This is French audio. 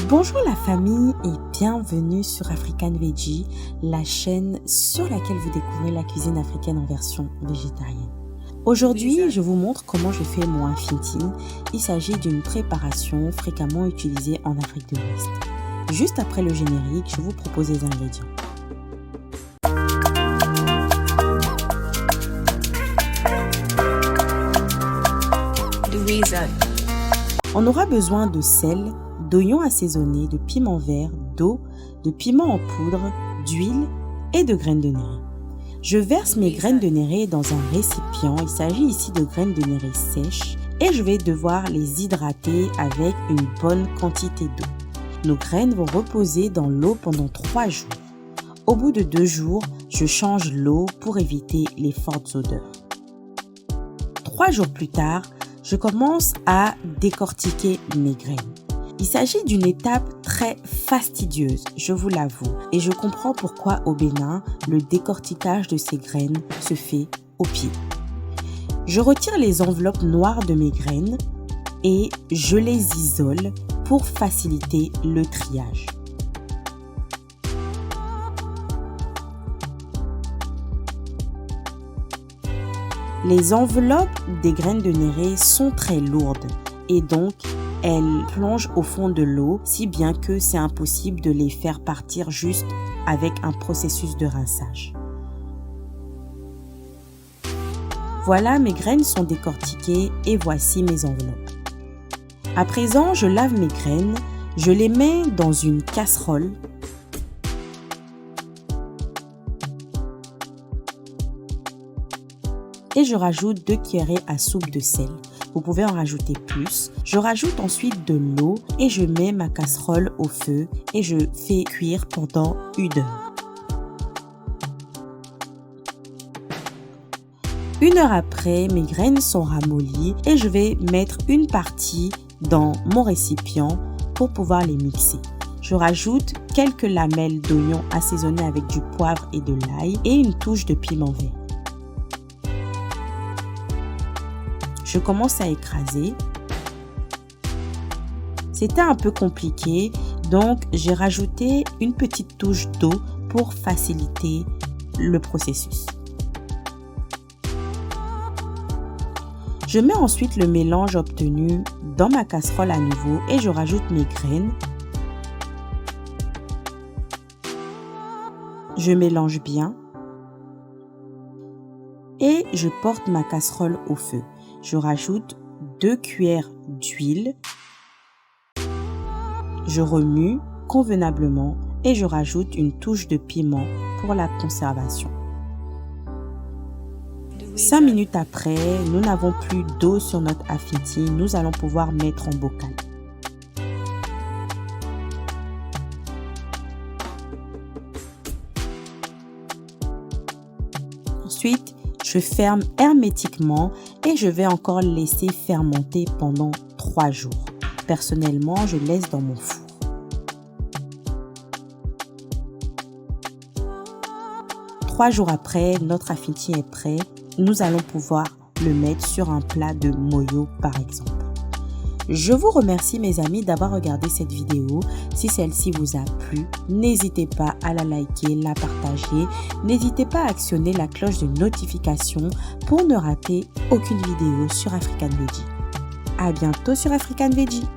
Bonjour la famille et bienvenue sur African Veggie, la chaîne sur laquelle vous découvrez la cuisine africaine en version végétarienne. Aujourd'hui, je vous montre comment je fais mon infintine. Il s'agit d'une préparation fréquemment utilisée en Afrique de l'Ouest. Juste après le générique, je vous propose les ingrédients. On aura besoin de sel, d'oignons assaisonnés, de piment vert, d'eau, de piment en poudre, d'huile et de graines de néré. Je verse mes graines de néré dans un récipient. Il s'agit ici de graines de néré sèches et je vais devoir les hydrater avec une bonne quantité d'eau. Nos graines vont reposer dans l'eau pendant 3 jours. Au bout de 2 jours, je change l'eau pour éviter les fortes odeurs. 3 jours plus tard, je commence à décortiquer mes graines. Il s'agit d'une étape très fastidieuse, je vous l'avoue, et je comprends pourquoi au Bénin, le décortiquage de ces graines se fait au pied. Je retire les enveloppes noires de mes graines et je les isole pour faciliter le triage. Les enveloppes des graines de néré sont très lourdes et donc elles plongent au fond de l'eau, si bien que c'est impossible de les faire partir juste avec un processus de rinçage. Voilà, mes graines sont décortiquées et voici mes enveloppes. À présent, je lave mes graines, je les mets dans une casserole. Et je rajoute 2 cuillerées à soupe de sel. Vous pouvez en rajouter plus. Je rajoute ensuite de l'eau et je mets ma casserole au feu et je fais cuire pendant 1 heure. 1 heure après, mes graines sont ramollies et je vais mettre une partie dans mon récipient pour pouvoir les mixer. Je rajoute quelques lamelles d'oignon assaisonnées avec du poivre et de l'ail et une touche de piment vert. Je commence à écraser. C'était un peu compliqué, donc j'ai rajouté une petite touche d'eau pour faciliter le processus. Je mets ensuite le mélange obtenu dans ma casserole à nouveau et je rajoute mes graines. Je mélange bien et je porte ma casserole au feu. Je rajoute 2 cuillères d'huile. Je remue convenablement et je rajoute une touche de piment pour la conservation. 5 minutes après, nous n'avons plus d'eau sur notre affiti. Nous allons pouvoir mettre en bocal. Ensuite, je ferme hermétiquement et je vais encore laisser fermenter pendant 3 jours. Personnellement, je laisse dans mon four. Trois jours après, notre affiti est prêt. Nous allons pouvoir le mettre sur un plat de moyo par exemple. Je vous remercie mes amis d'avoir regardé cette vidéo. Si celle-ci vous a plu, n'hésitez pas à la liker, la partager. N'hésitez pas à actionner la cloche de notification pour ne rater aucune vidéo sur African Veggie. À bientôt sur African Veggie.